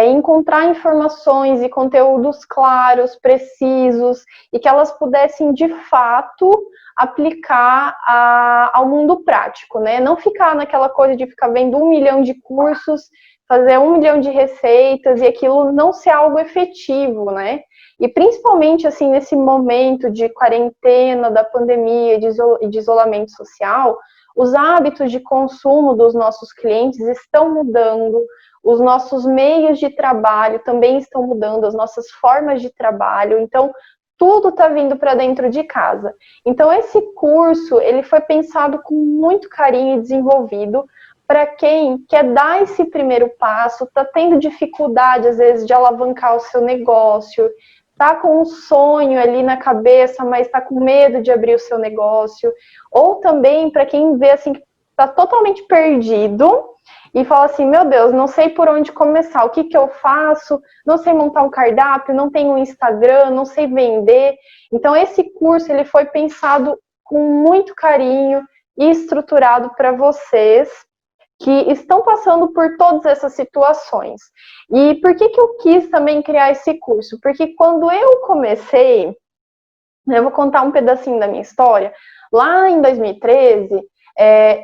encontrar informações e conteúdos claros, precisos, e que elas pudessem, de fato, aplicar ao mundo prático, né? Não ficar naquela coisa de ficar vendo 1 milhão de cursos, fazer 1 milhão de receitas e aquilo não ser algo efetivo, né? E principalmente, assim, nesse momento de quarentena, da pandemia e de isolamento social, os hábitos de consumo dos nossos clientes estão mudando, os nossos meios de trabalho também estão mudando, as nossas formas de trabalho, então tudo está vindo para dentro de casa. Então esse curso, ele foi pensado com muito carinho e desenvolvido para quem quer dar esse primeiro passo, está tendo dificuldade às vezes de alavancar o seu negócio, está com um sonho ali na cabeça, mas está com medo de abrir o seu negócio, ou também para quem vê assim que está totalmente perdido e fala assim, meu Deus, não sei por onde começar, o que eu faço, não sei montar um cardápio, não tenho um Instagram, não sei vender. Então esse curso ele foi pensado com muito carinho e estruturado para vocês que estão passando por todas essas situações. E por que eu quis também criar esse curso? Porque quando eu comecei, eu vou contar um pedacinho da minha história, lá em 2013,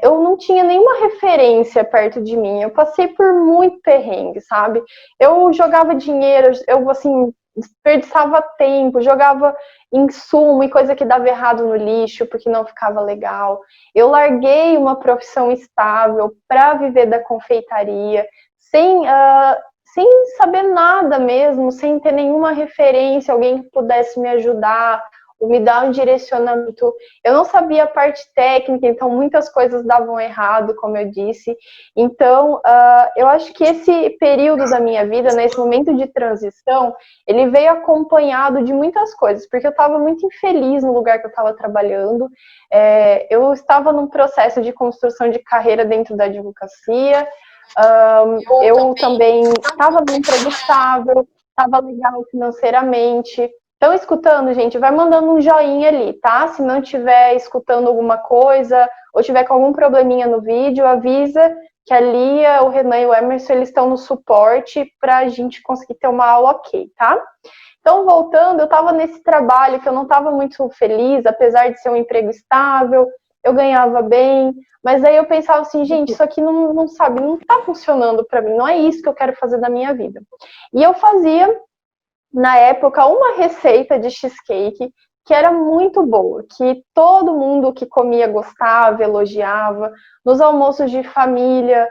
eu não tinha nenhuma referência perto de mim, eu passei por muito perrengue, sabe? Eu jogava dinheiro, eu, assim, desperdiçava tempo, jogava insumo e coisa que dava errado no lixo, porque não ficava legal. Eu larguei uma profissão estável para viver da confeitaria, sem saber nada mesmo, sem ter nenhuma referência, alguém que pudesse me ajudar, me dar um direcionamento. Eu não sabia a parte técnica, então muitas coisas davam errado, como eu disse. Então, eu acho que esse período da minha vida, nesse momento de transição, ele veio acompanhado de muitas coisas, porque eu estava muito infeliz no lugar que eu estava trabalhando. Eu estava num processo de construção de carreira dentro da advocacia. Eu também estava num emprego estável, estava legal financeiramente. Estão escutando, gente? Vai mandando um joinha ali, tá? Se não estiver escutando alguma coisa ou tiver com algum probleminha no vídeo, avisa que a Lia, o Renan e o Emerson, eles estão no suporte para a gente conseguir ter uma aula ok, tá? Então, voltando, eu estava nesse trabalho que eu não estava muito feliz, apesar de ser um emprego estável, eu ganhava bem, mas aí eu pensava assim, gente, isso aqui não está funcionando para mim, não é isso que eu quero fazer da minha vida. E eu fazia na época, uma receita de cheesecake que era muito boa, que todo mundo que comia gostava, elogiava. Nos almoços de família,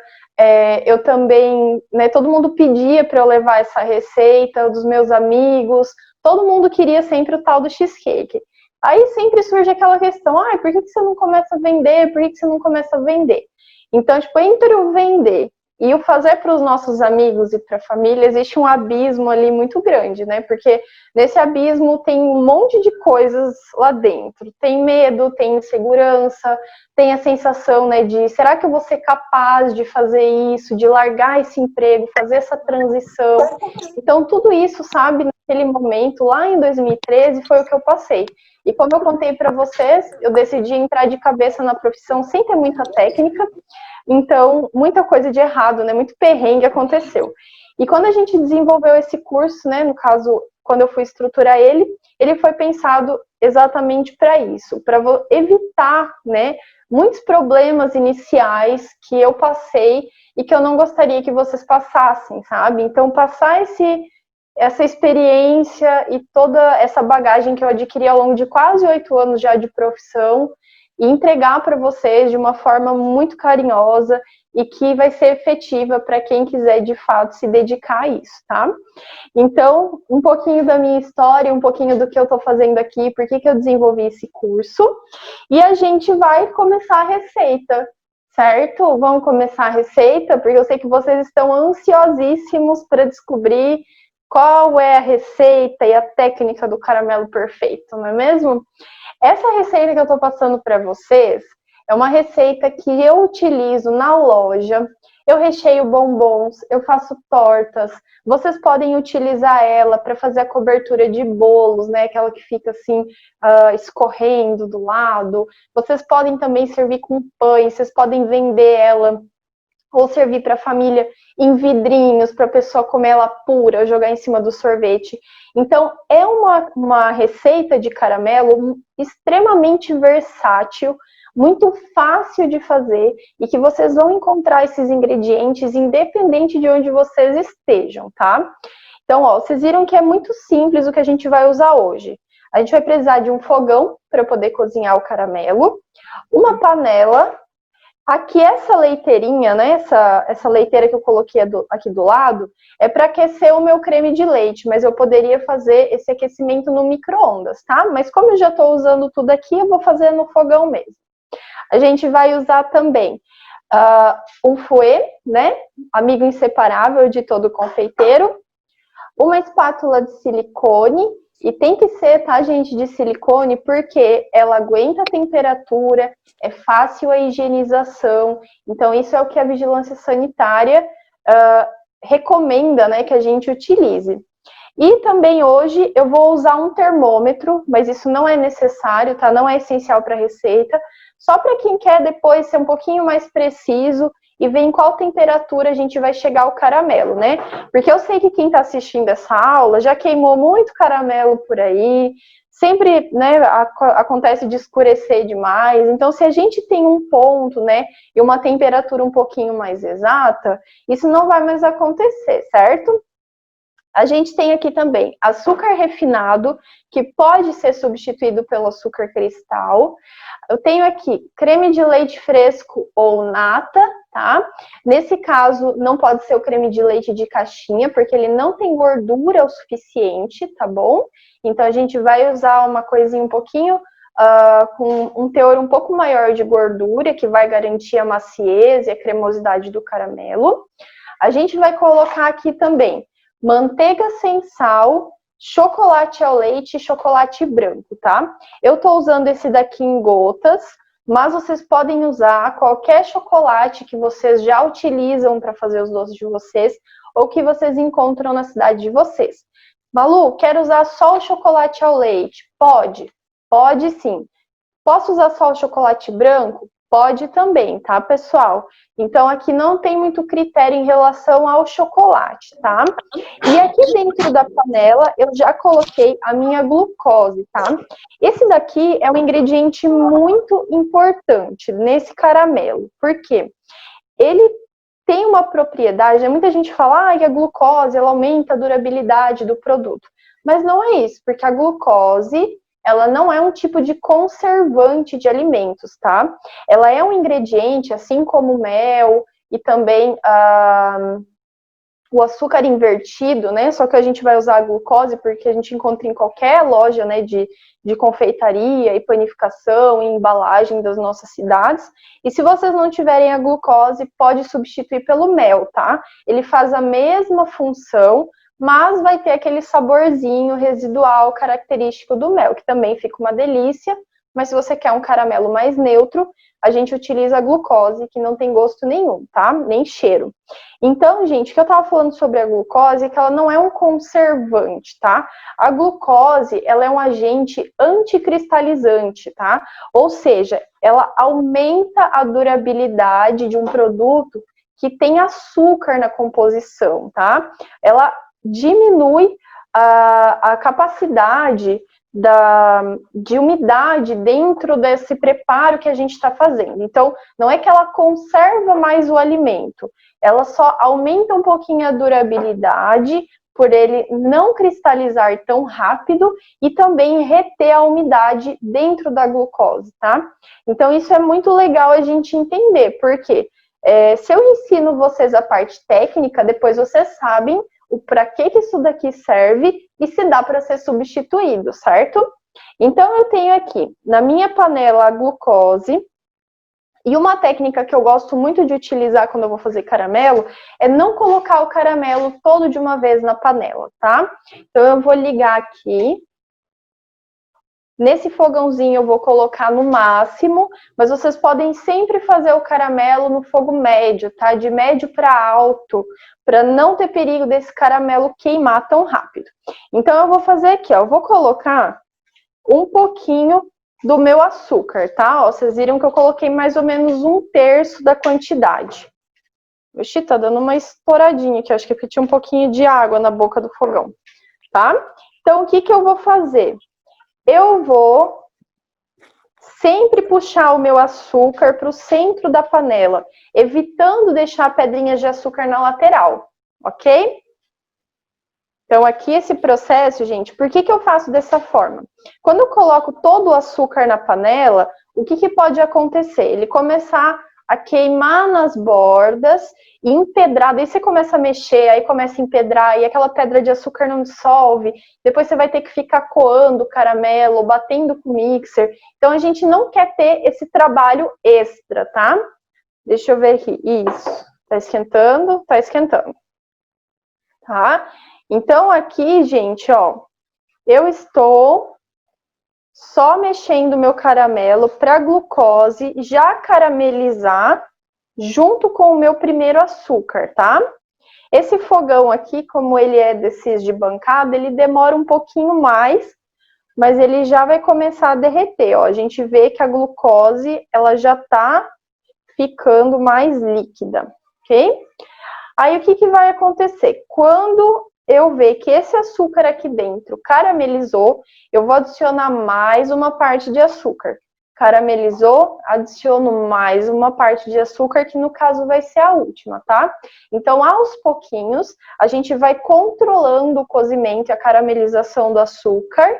eu também, né, todo mundo pedia para eu levar essa receita, dos meus amigos, todo mundo queria sempre o tal do cheesecake. Aí sempre surge aquela questão, por que você não começa a vender? Por que você não começa a vender? Então, tipo, entre o vender e o fazer para os nossos amigos e para a família, existe um abismo ali muito grande, né? Porque nesse abismo tem um monte de coisas lá dentro. Tem medo, tem insegurança, tem a sensação, né, de será que eu vou ser capaz de fazer isso, de largar esse emprego, fazer essa transição? Então, tudo isso, sabe, naquele momento, lá em 2013, foi o que eu passei. E como eu contei para vocês, eu decidi entrar de cabeça na profissão sem ter muita técnica. Então, muita coisa de errado, né? Muito perrengue aconteceu. E quando a gente desenvolveu esse curso, né? No caso, quando eu fui estruturar ele foi pensado exatamente para isso, para evitar, né? Muitos problemas iniciais que eu passei e que eu não gostaria que vocês passassem, sabe? Então, passar essa experiência e toda essa bagagem que eu adquiri ao longo de quase 8 anos já de profissão, e entregar para vocês de uma forma muito carinhosa e que vai ser efetiva para quem quiser de fato se dedicar a isso, tá? Então, um pouquinho da minha história, um pouquinho do que eu estou fazendo aqui, por que eu desenvolvi esse curso, e a gente vai começar a receita, certo? Vamos começar a receita, porque eu sei que vocês estão ansiosíssimos para descobrir qual é a receita e a técnica do caramelo perfeito, não é mesmo? Essa receita que eu estou passando para vocês é uma receita que eu utilizo na loja. Eu recheio bombons, eu faço tortas. Vocês podem utilizar ela para fazer a cobertura de bolos, né? Aquela que fica assim, escorrendo do lado. Vocês podem também servir com pães, vocês podem vender ela ou servir para a família em vidrinhos, para a pessoa comer ela pura, jogar em cima do sorvete. Então, é uma receita de caramelo extremamente versátil, muito fácil de fazer e que vocês vão encontrar esses ingredientes independente de onde vocês estejam, tá? Então, ó, vocês viram que é muito simples o que a gente vai usar hoje. A gente vai precisar de um fogão para poder cozinhar o caramelo, uma panela. Aqui essa leiteirinha, né, essa leiteira que eu coloquei aqui do lado, é para aquecer o meu creme de leite, mas eu poderia fazer esse aquecimento no micro-ondas, tá? Mas como eu já estou usando tudo aqui, eu vou fazer no fogão mesmo. A gente vai usar também um fouet, né, amigo inseparável de todo confeiteiro, uma espátula de silicone, e tem que ser, tá, gente, de silicone, porque ela aguenta a temperatura, é fácil a higienização. Então, isso é o que a vigilância sanitária recomenda, né, que a gente utilize. E também hoje eu vou usar um termômetro, mas isso não é necessário, tá? Não é essencial para a receita. Só para quem quer depois ser um pouquinho mais preciso e ver em qual temperatura a gente vai chegar o caramelo, né? Porque eu sei que quem está assistindo essa aula já queimou muito caramelo por aí, sempre, né, acontece de escurecer demais. Então, se a gente tem um ponto, né, e uma temperatura um pouquinho mais exata, isso não vai mais acontecer, certo? A gente tem aqui também açúcar refinado, que pode ser substituído pelo açúcar cristal. Eu tenho aqui creme de leite fresco ou nata, tá? Nesse caso, não pode ser o creme de leite de caixinha, porque ele não tem gordura o suficiente, tá bom? Então, a gente vai usar uma coisinha um pouquinho com um teor um pouco maior de gordura, que vai garantir a maciez e a cremosidade do caramelo. A gente vai colocar aqui também manteiga sem sal, chocolate ao leite e chocolate branco, tá? Eu tô usando esse daqui em gotas, mas vocês podem usar qualquer chocolate que vocês já utilizam para fazer os doces de vocês ou que vocês encontram na cidade de vocês. Malu, quero usar só o chocolate ao leite. Pode? Pode sim. Posso usar só o chocolate branco? Pode também, tá, pessoal? Então, aqui não tem muito critério em relação ao chocolate, tá? E aqui dentro da panela, eu já coloquei a minha glucose, tá? Esse daqui é um ingrediente muito importante nesse caramelo. Por quê? Ele tem uma propriedade, né? Muita gente fala que a glucose, ela aumenta a durabilidade do produto. Mas não é isso, porque a glucose, ela não é um tipo de conservante de alimentos, tá? Ela é um ingrediente, assim como o mel e também o açúcar invertido, né? Só que a gente vai usar a glucose porque a gente encontra em qualquer loja, né, de confeitaria e panificação e embalagem das nossas cidades. E se vocês não tiverem a glucose, pode substituir pelo mel, tá? Ele faz a mesma função, mas vai ter aquele saborzinho residual característico do mel, que também fica uma delícia. Mas se você quer um caramelo mais neutro, a gente utiliza a glucose, que não tem gosto nenhum, tá? Nem cheiro. Então, gente, o que eu tava falando sobre a glucose é que ela não é um conservante, tá? A glucose, ela é um agente anticristalizante, tá? Ou seja, ela aumenta a durabilidade de um produto que tem açúcar na composição, tá? Ela diminui a capacidade de umidade dentro desse preparo que a gente está fazendo. Então, não é que ela conserva mais o alimento, ela só aumenta um pouquinho a durabilidade, por ele não cristalizar tão rápido e também reter a umidade dentro da glucose, tá? Então, isso é muito legal a gente entender, porque se eu ensino vocês a parte técnica, depois vocês sabem o para que isso daqui serve e se dá para ser substituído, certo? Então, eu tenho aqui, na minha panela, a glucose. E uma técnica que eu gosto muito de utilizar quando eu vou fazer caramelo é não colocar o caramelo todo de uma vez na panela, tá? Então, eu vou ligar aqui. Nesse fogãozinho eu vou colocar no máximo, mas vocês podem sempre fazer o caramelo no fogo médio, tá? De médio para alto, para não ter perigo desse caramelo queimar tão rápido. Então eu vou fazer aqui, ó, eu vou colocar um pouquinho do meu açúcar, tá? Ó, vocês viram que eu coloquei mais ou menos 1/3 da quantidade. Oxi, tá dando uma estouradinha aqui, acho que porque tinha um pouquinho de água na boca do fogão, tá? Então, o que que eu vou fazer? Eu vou sempre puxar o meu açúcar para o centro da panela, evitando deixar pedrinhas de açúcar na lateral, ok? Então, aqui esse processo, gente, por que que eu faço dessa forma? Quando eu coloco todo o açúcar na panela, o que que pode acontecer? Ele começar a queimar nas bordas e empedrar, daí você começa a mexer, aí começa a empedrar, e aquela pedra de açúcar não dissolve, depois você vai ter que ficar coando o caramelo, batendo com o mixer. Então, a gente não quer ter esse trabalho extra, tá? Deixa eu ver aqui, isso, tá esquentando, tá? Então, aqui, gente, ó, eu estou só mexendo o meu caramelo para a glucose já caramelizar junto com o meu primeiro açúcar, tá? Esse fogão aqui, como ele é desses de bancada, ele demora um pouquinho mais, mas ele já vai começar a derreter, ó. A gente vê que a glucose, ela já tá ficando mais líquida, ok? Aí, o que que vai acontecer? Quando eu ver que esse açúcar aqui dentro caramelizou, eu vou adicionar mais uma parte de açúcar. Caramelizou, adiciono mais uma parte de açúcar, que no caso vai ser a última, tá? Então, aos pouquinhos, a gente vai controlando o cozimento e a caramelização do açúcar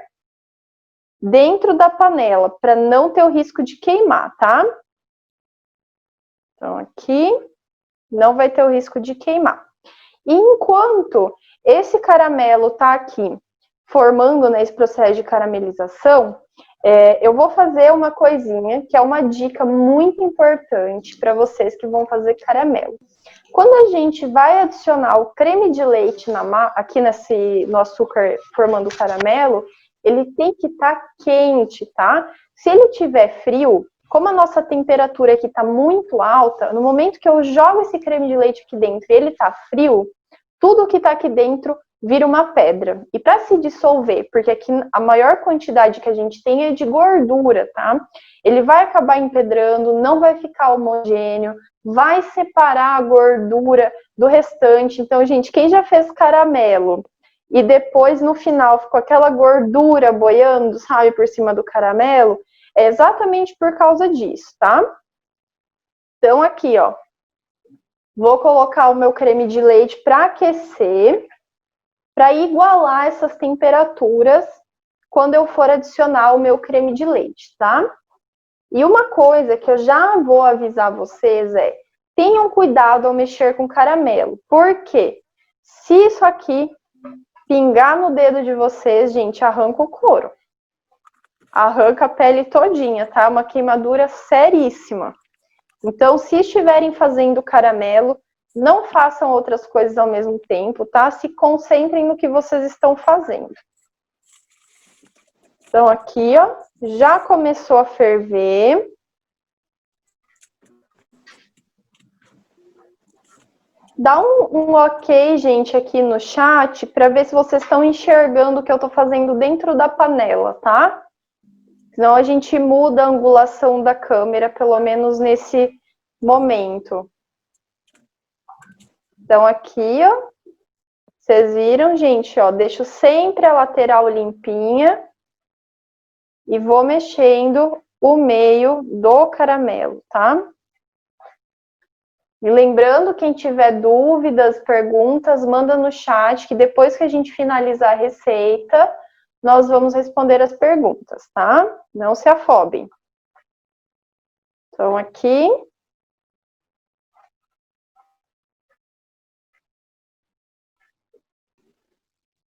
dentro da panela, para não ter o risco de queimar, tá? Então, aqui não vai ter o risco de queimar. E enquanto esse caramelo está aqui formando, né, esse processo de caramelização, eu vou fazer uma coisinha que é uma dica muito importante para vocês que vão fazer caramelo. Quando a gente vai adicionar o creme de leite aqui no açúcar formando o caramelo, ele tem que estar quente, tá? Se ele tiver frio, como a nossa temperatura aqui está muito alta, no momento que eu jogo esse creme de leite aqui dentro e ele está frio, tudo que está aqui dentro vira uma pedra. E para se dissolver, porque aqui a maior quantidade que a gente tem é de gordura, tá? Ele vai acabar empedrando, não vai ficar homogêneo, vai separar a gordura do restante. Então, gente, quem já fez caramelo e depois no final ficou aquela gordura boiando, sabe, por cima do caramelo, é exatamente por causa disso, tá? Então, aqui, ó, vou colocar o meu creme de leite para aquecer, para igualar essas temperaturas quando eu for adicionar o meu creme de leite, tá? E uma coisa que eu já vou avisar vocês é: tenham cuidado ao mexer com caramelo, porque se isso aqui pingar no dedo de vocês, gente, arranca o couro. Arranca a pele todinha, tá? Uma queimadura seríssima. Então, se estiverem fazendo caramelo, não façam outras coisas ao mesmo tempo, tá? Se concentrem no que vocês estão fazendo. Então, aqui, ó, já começou a ferver. Dá um ok, gente, aqui no chat, para ver se vocês estão enxergando o que eu estou fazendo dentro da panela, tá? Senão a gente muda a angulação da câmera, pelo menos nesse momento. Então, aqui, ó, vocês viram, gente, ó, deixo sempre a lateral limpinha e vou mexendo o meio do caramelo, tá? E lembrando, quem tiver dúvidas, perguntas, manda no chat, que depois que a gente finalizar a receita, nós vamos responder as perguntas, tá? Não se afobem. Então, aqui.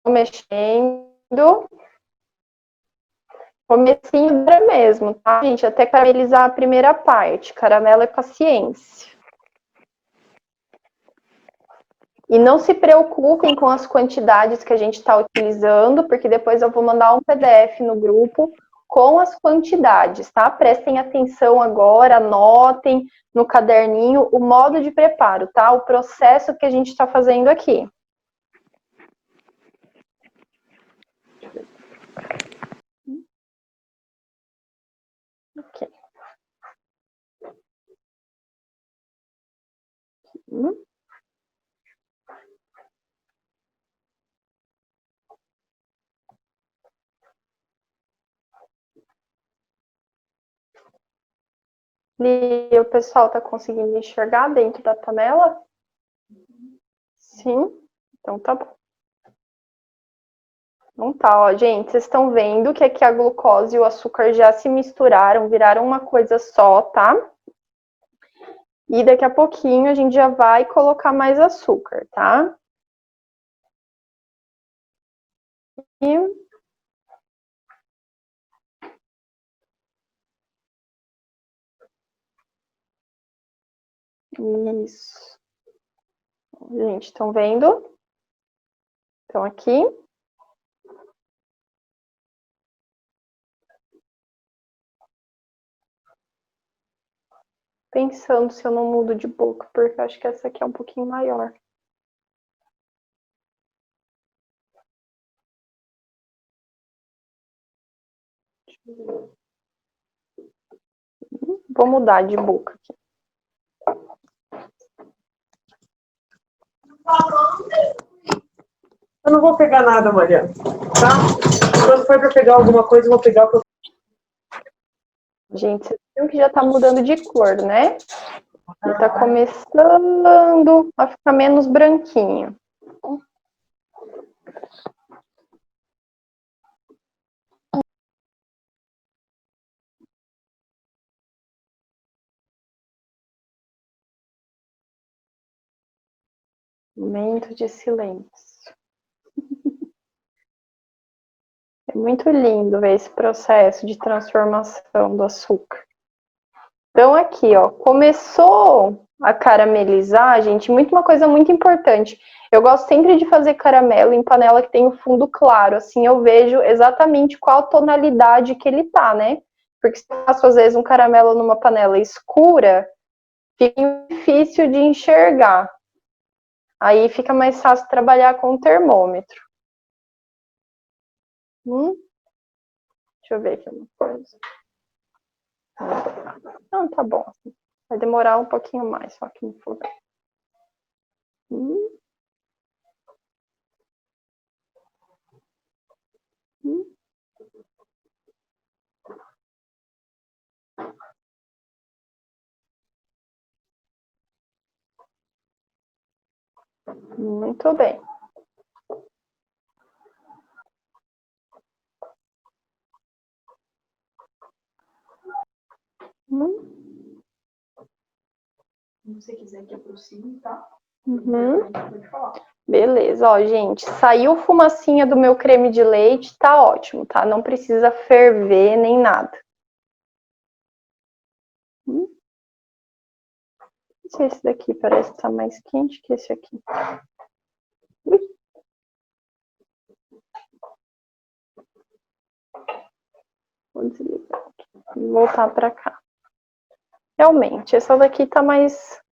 Vou mexendo. Comecinho mesmo, tá, gente? Até caramelizar a primeira parte. Caramelo é paciência. E não se preocupem com as quantidades que a gente está utilizando, porque depois eu vou mandar um PDF no grupo com as quantidades, tá? Prestem atenção agora, anotem no caderninho o modo de preparo, tá? O processo que a gente está fazendo aqui. Ok. E o pessoal tá conseguindo enxergar dentro da panela? Sim? Então tá bom. Então tá, ó, gente, vocês estão vendo que aqui a glucose e o açúcar já se misturaram, viraram uma coisa só, tá? E daqui a pouquinho a gente já vai colocar mais açúcar, tá? E isso. Gente, estão vendo? Então aqui. Pensando se eu não mudo de boca, porque eu acho que essa aqui é um pouquinho maior. Vou mudar de boca aqui. Eu não vou pegar nada, Mariana, tá? Quando for pra pegar alguma coisa, eu vou pegar o que eu... Gente, vocês viram que já tá mudando de cor, né? E tá começando a ficar menos branquinho. Momento de silêncio. É muito lindo ver esse processo de transformação do açúcar. Então aqui, ó, começou a caramelizar, gente, uma coisa muito importante. Eu gosto sempre de fazer caramelo em panela que tem o fundo claro, assim eu vejo exatamente qual tonalidade que ele tá, né? Porque se eu faço às vezes um caramelo numa panela escura, fica difícil de enxergar. Aí fica mais fácil trabalhar com o termômetro. Deixa eu ver aqui uma coisa. Não, tá bom. Vai demorar um pouquinho mais, só que no fogão. Muito bem. Se você quiser que aproxime, tá? Uhum. Beleza, ó, gente, saiu fumacinha do meu creme de leite, tá ótimo, tá? Não precisa ferver nem nada. Não sei, esse daqui parece estar mais quente que esse aqui. Vou desligar aqui e voltar para cá. Realmente, essa daqui tá mais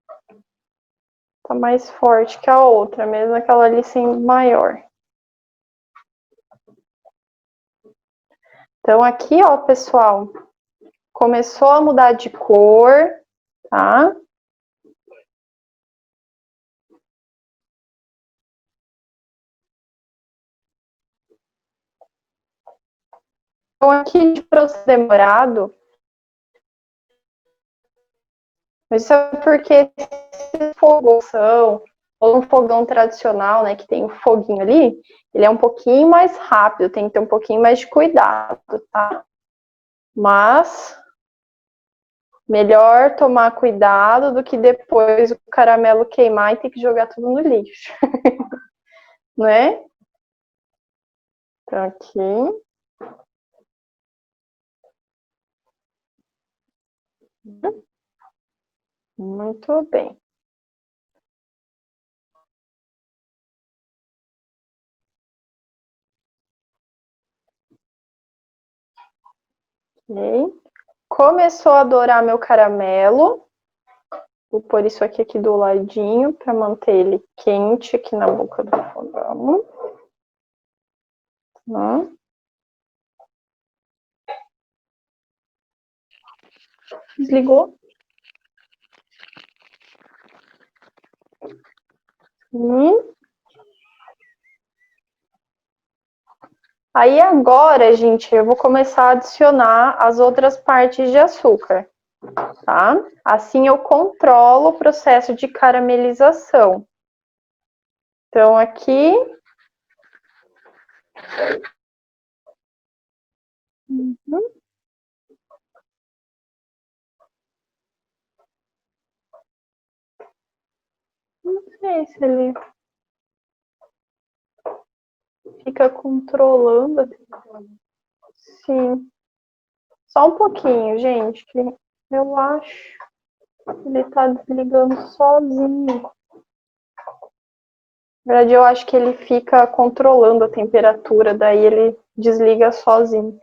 forte que a outra, mesmo aquela ali sendo maior. Então aqui, ó, pessoal, começou a mudar de cor, tá? Então aqui de processo demorado, mas isso é porque esse fogão ou um fogão tradicional, né, que tem o foguinho ali, ele é um pouquinho mais rápido, tem que ter um pouquinho mais de cuidado, tá? Mas melhor tomar cuidado do que depois o caramelo queimar e ter que jogar tudo no lixo, né? Então aqui. Muito bem. Ok. Começou a dourar meu caramelo. Vou pôr isso aqui do ladinho para manter ele quente aqui na boca do fogão. Tá. Desligou? Aí agora, gente, eu vou começar a adicionar as outras partes de açúcar. tá? Assim eu controlo o processo de caramelização. Então, aqui... Não sei se ele fica controlando. Sim. Só um pouquinho, gente, que eu acho que ele tá desligando sozinho. Na verdade, eu acho que ele fica controlando a temperatura, daí ele desliga sozinho.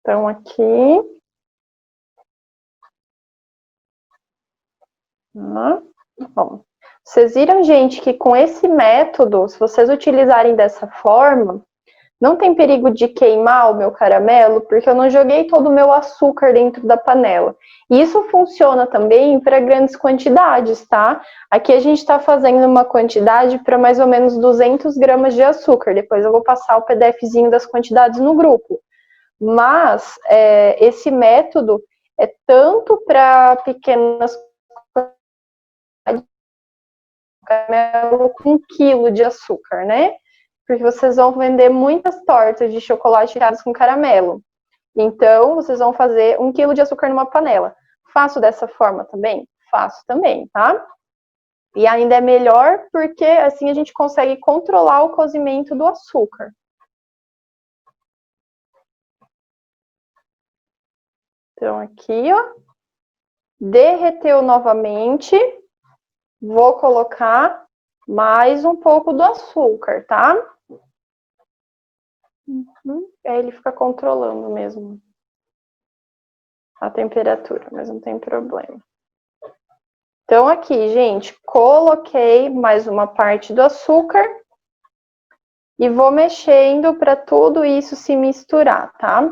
Então, aqui. Bom, vocês viram, gente, que com esse método, se vocês utilizarem dessa forma, não tem perigo de queimar o meu caramelo, porque eu não joguei todo o meu açúcar dentro da panela. E isso funciona também para grandes quantidades, tá? Aqui a gente está fazendo uma quantidade para mais ou menos 200 gramas de açúcar. Depois eu vou passar o PDFzinho das quantidades no grupo. Mas esse método é tanto para pequenas quantidades, caramelo com 1 quilo de açúcar, né? Porque vocês vão vender muitas tortas de chocolate recheadas com caramelo. Então, vocês vão fazer 1 quilo de açúcar numa panela. Faço dessa forma também? Faço também, tá? E ainda é melhor porque assim a gente consegue controlar o cozimento do açúcar. Então, aqui, ó. Derreteu novamente. Vou colocar mais um pouco do açúcar, tá? Aí ele fica controlando mesmo a temperatura, mas não tem problema. Então, aqui, gente, coloquei mais uma parte do açúcar e vou mexendo para tudo isso se misturar, tá?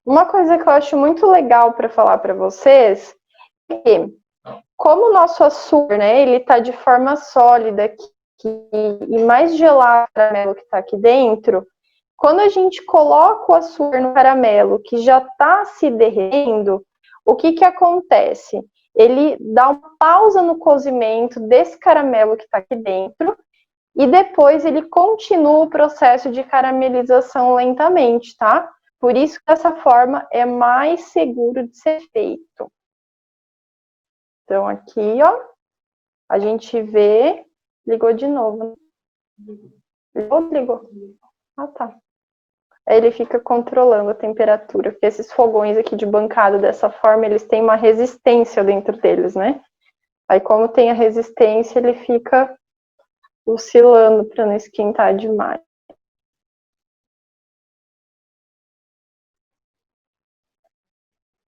Uma coisa que eu acho muito legal para falar para vocês é que, como o nosso açúcar, né, ele tá de forma sólida aqui, e mais gelado o caramelo que está aqui dentro, quando a gente coloca o açúcar no caramelo que já está se derretendo, o que que acontece? Ele dá uma pausa no cozimento desse caramelo que está aqui dentro e depois ele continua o processo de caramelização lentamente, tá? Por isso que dessa forma é mais seguro de ser feito. Então aqui, ó, a gente vê... Ligou de novo. Ligou? Ah, tá. Aí ele fica controlando a temperatura, porque esses fogões aqui de bancada dessa forma, eles têm uma resistência dentro deles, né? Aí como tem a resistência, ele fica oscilando para não esquentar demais.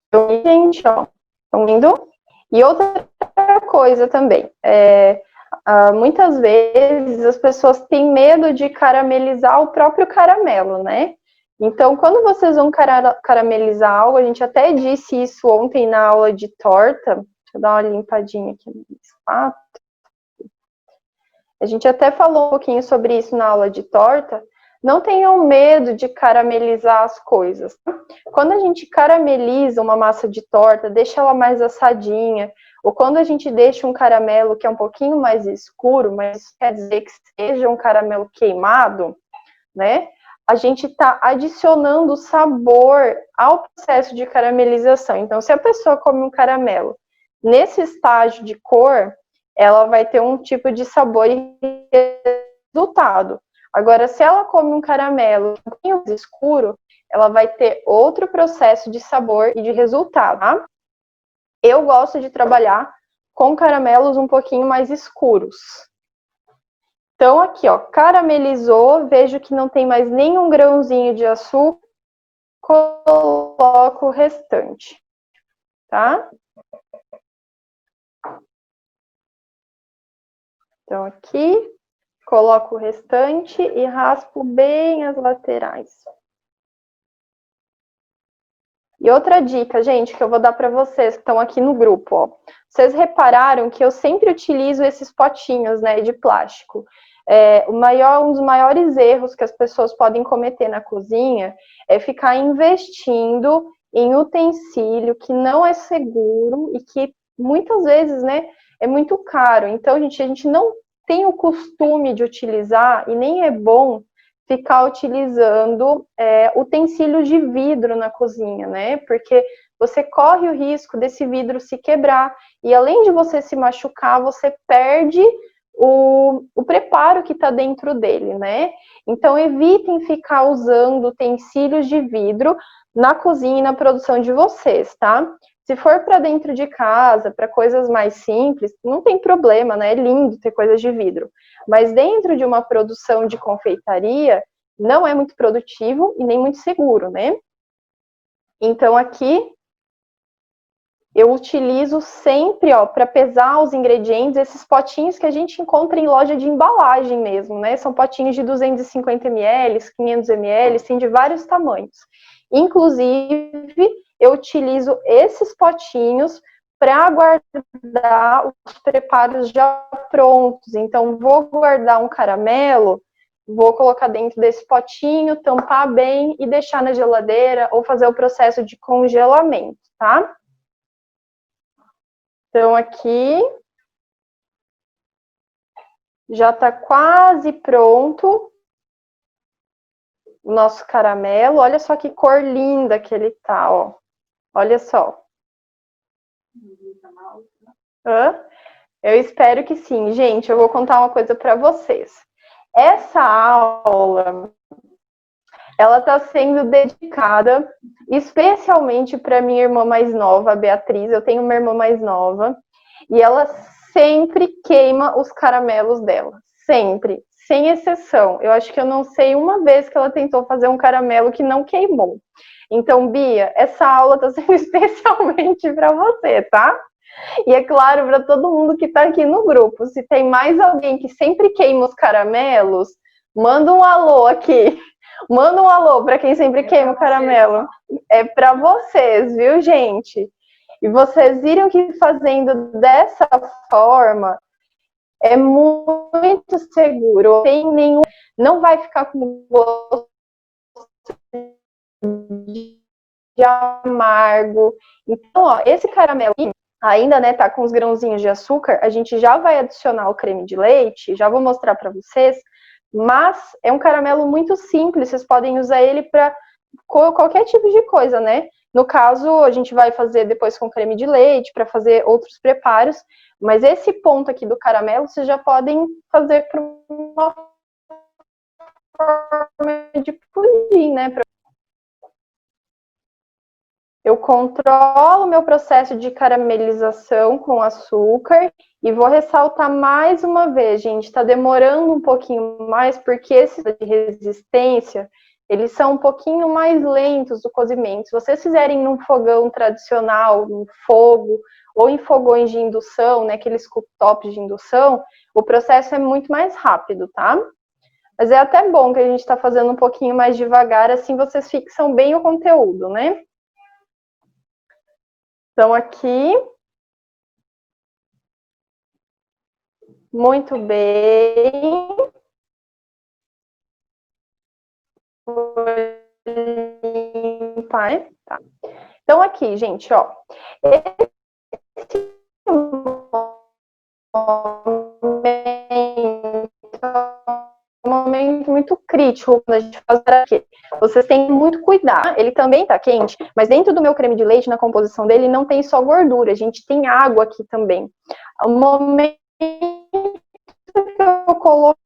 Então, gente, ó, estão vendo? E outra coisa também, muitas vezes as pessoas têm medo de caramelizar o próprio caramelo, né? Então, quando vocês vão caramelizar algo, a gente até disse isso ontem na aula de torta. Deixa eu dar uma limpadinha aqui no espaço. A gente até falou um pouquinho sobre isso na aula de torta. Não tenham medo de caramelizar as coisas. Quando a gente carameliza uma massa de torta, deixa ela mais assadinha, ou quando a gente deixa um caramelo que é um pouquinho mais escuro, mas isso quer dizer que seja um caramelo queimado, né? A gente está adicionando sabor ao processo de caramelização. Então, se a pessoa come um caramelo nesse estágio de cor, ela vai ter um tipo de sabor e resultado. Agora, se ela come um caramelo um pouquinho mais escuro, ela vai ter outro processo de sabor e de resultado, tá? Eu gosto de trabalhar com caramelos um pouquinho mais escuros. Então, aqui, ó, caramelizou, vejo que não tem mais nenhum grãozinho de açúcar, coloco o restante, tá? Então, aqui, coloco o restante e raspo bem as laterais. E outra dica, gente, que eu vou dar para vocês que estão aqui no grupo, ó. Vocês repararam que eu sempre utilizo esses potinhos, né, de plástico. Um dos maiores erros que as pessoas podem cometer na cozinha é ficar investindo em utensílio que não é seguro e que muitas vezes, né, é muito caro. Então, a gente não tem o costume de utilizar e nem é bom ficar utilizando utensílios de vidro na cozinha, né? Porque você corre o risco desse vidro se quebrar e além de você se machucar, você perde o preparo que está dentro dele, né? Então, evitem ficar usando utensílios de vidro na cozinha e na produção de vocês, tá? Se for para dentro de casa, para coisas mais simples, não tem problema, né? É lindo ter coisas de vidro. Mas dentro de uma produção de confeitaria, não é muito produtivo e nem muito seguro, né? Então, aqui, eu utilizo sempre, ó, para pesar os ingredientes, esses potinhos que a gente encontra em loja de embalagem mesmo, né? São potinhos de 250 ml, 500 ml, tem de vários tamanhos. Inclusive, eu utilizo esses potinhos para guardar os preparos já prontos. Então, vou guardar um caramelo, vou colocar dentro desse potinho, tampar bem e deixar na geladeira ou fazer o processo de congelamento, tá? Então, aqui já está quase pronto o nosso caramelo. Olha só que cor linda que ele tá, ó. Olha só. Eu espero que sim. Gente, eu vou contar uma coisa para vocês. Essa aula, ela está sendo dedicada especialmente para minha irmã mais nova, a Beatriz. Eu tenho uma irmã mais nova e ela sempre queima os caramelos dela. Sempre, sem exceção. Eu acho que eu não sei uma vez que ela tentou fazer um caramelo que não queimou. Então, Bia, essa aula está sendo especialmente para você, tá? E é claro, para todo mundo que está aqui no grupo, se tem mais alguém que sempre queima os caramelos, manda um alô aqui. Manda um alô para quem sempre queima o caramelo. É para vocês, viu, gente? E vocês viram que fazendo dessa forma é muito seguro. Tem nenhum, não vai ficar com gosto de amargo. Então, ó, esse caramelo ainda, né, tá com os grãozinhos de açúcar, a gente já vai adicionar o creme de leite, já vou mostrar para vocês, mas é um caramelo muito simples, vocês podem usar ele para qualquer tipo de coisa, né? No caso, a gente vai fazer depois com creme de leite, para fazer outros preparos, mas esse ponto aqui do caramelo, vocês já podem fazer para uma forma de pudim, né? Eu controlo o meu processo de caramelização com açúcar e vou ressaltar mais uma vez, gente, está demorando um pouquinho mais porque esses de resistência, eles são um pouquinho mais lentos do cozimento. Se vocês fizerem num fogão tradicional, no fogo, ou em fogões de indução, né, aqueles cooktops de indução, o processo é muito mais rápido, tá? Mas é até bom que a gente está fazendo um pouquinho mais devagar, assim vocês fixam bem o conteúdo, né? Então, aqui, muito bem. Vou limpar, né? Tá. Então, aqui, gente, ó. Esse momento muito crítico quando a gente faz aqui. Vocês têm muito cuidado. Ele também tá quente, mas dentro do meu creme de leite, na composição dele, não tem só gordura. A gente tem água aqui também. O momento que eu colocar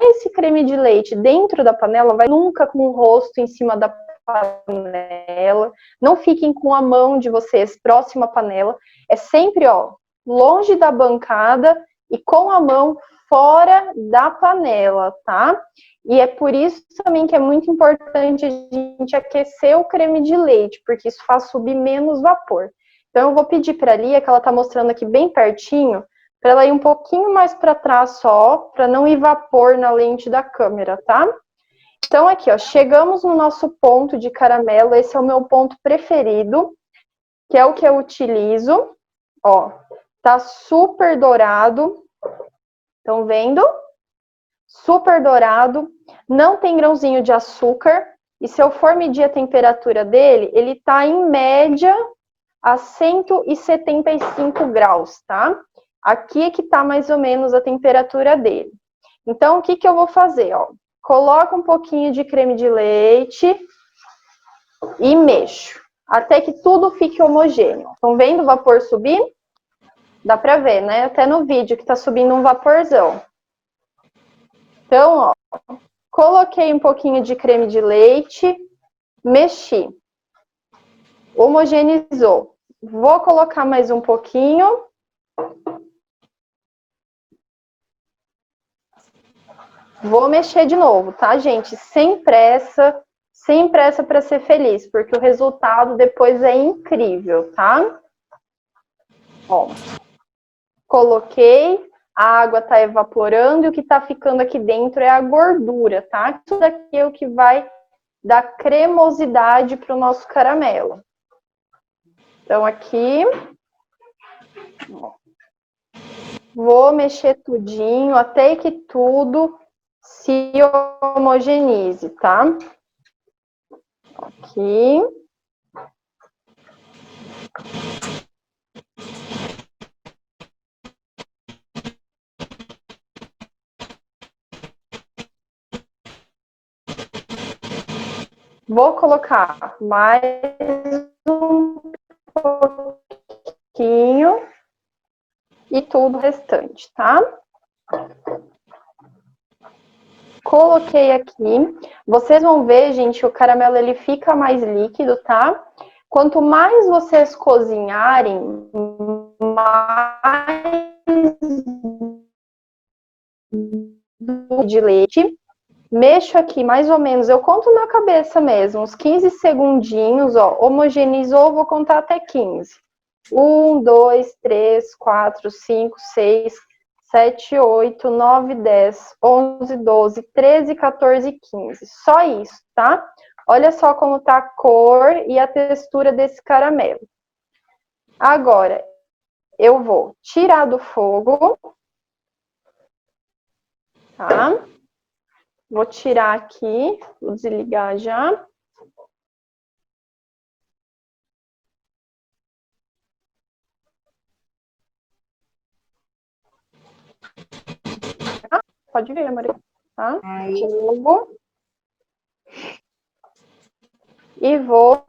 esse creme de leite dentro da panela, vai nunca com o rosto em cima da panela. Não fiquem com a mão de vocês próxima à panela. É sempre, ó, longe da bancada e com a mão fora da panela, tá? E é por isso também que é muito importante a gente aquecer o creme de leite, porque isso faz subir menos vapor. Então, eu vou pedir para a Lia, que ela tá mostrando aqui bem pertinho, para ela ir um pouquinho mais para trás só, para não ir vapor na lente da câmera, tá? Então, aqui, ó, chegamos no nosso ponto de caramelo, esse é o meu ponto preferido, que é o que eu utilizo, ó, tá super dourado, estão vendo? Super dourado, não tem grãozinho de açúcar, E se eu for medir a temperatura dele, ele tá em média a 175 graus, tá? Aqui é que tá mais ou menos a temperatura dele. Então, o que que eu vou fazer, ó? Coloco um pouquinho de creme de leite e mexo, até que tudo fique homogêneo. Estão vendo o vapor subir? Dá pra ver, né? Até no vídeo que tá subindo um vaporzão. Então, ó, coloquei um pouquinho de creme de leite, mexi, homogeneizou. Vou colocar mais um pouquinho. Vou mexer de novo, tá, gente? Sem pressa para ser feliz, porque o resultado depois é incrível, tá? Ó, coloquei, a água tá evaporando e o que tá ficando aqui dentro é a gordura, tá? Isso daqui é o que vai dar cremosidade pro nosso caramelo. Então, aqui, ó, vou mexer tudinho até que tudo se homogeneize, tá? Aqui. Vou colocar mais um pouquinho e tudo o restante, tá? Coloquei aqui. Vocês vão ver, gente, o caramelo ele fica mais líquido, tá? Quanto mais vocês cozinharem, mais de leite. Mexo aqui mais ou menos, eu conto na cabeça mesmo, uns 15 segundinhos, ó, homogeneizou, vou contar até 15. 1, 2, 3, 4, 5, 6, 7, 8, 9, 10, 11, 12, 13, 14, 15. Só isso, tá? Olha só como tá a cor e a textura desse caramelo. Agora, eu vou tirar do fogo, tá? Vou tirar aqui, vou desligar já. Pode ver, Maria, tá? Fogo. E vou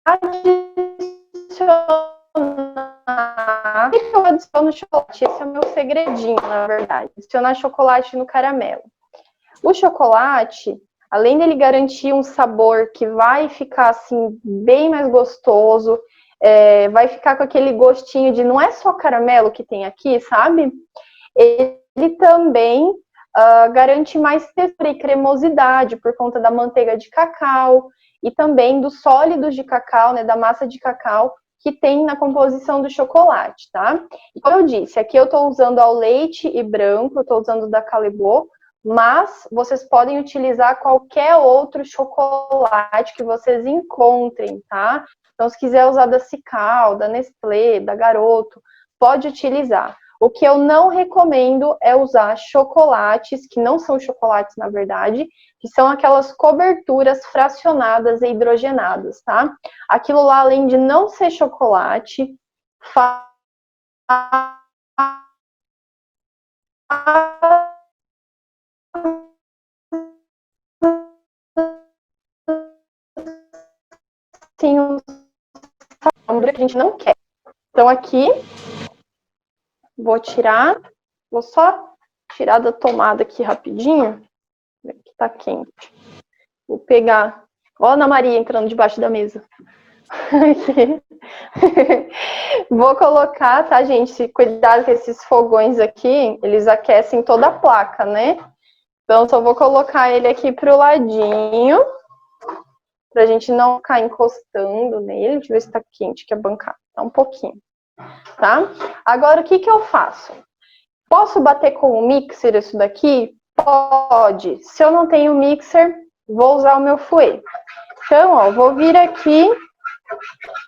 adicionar. O que eu adiciono chocolate? Esse é o meu segredinho, na verdade. Adicionar chocolate no caramelo. O chocolate, além dele garantir um sabor que vai ficar assim bem mais gostoso, vai ficar com aquele gostinho de não é só caramelo que tem aqui, sabe? Ele também garante mais textura e cremosidade por conta da manteiga de cacau e também dos sólidos de cacau, né, da massa de cacau que tem na composição do chocolate, tá? E como eu disse, aqui eu tô usando ao leite e branco, eu tô usando da Callebaut, mas vocês podem utilizar qualquer outro chocolate que vocês encontrem, tá? Então, se quiser usar da Cical, da Nestlé, da Garoto, pode utilizar. O que eu não recomendo é usar chocolates, que não são chocolates, na verdade, que são aquelas coberturas fracionadas e hidrogenadas, tá? Aquilo lá, além de não ser chocolate, faz sim, um sabor que a gente não quer. Então, aqui, vou tirar, vou só tirar da tomada aqui rapidinho, que tá quente. Vou pegar, ó a Ana Maria entrando debaixo da mesa. Vou colocar, tá, gente? Cuidado com esses fogões aqui, eles aquecem toda a placa, né? Então, só vou colocar ele aqui pro ladinho, pra gente não ficar encostando nele. Deixa eu ver se tá quente, que a bancada tá um pouquinho, tá? Agora, o que que eu faço? Posso bater com o mixer isso daqui? Pode. Se eu não tenho mixer, vou usar o meu fouet. Então, ó, vou vir aqui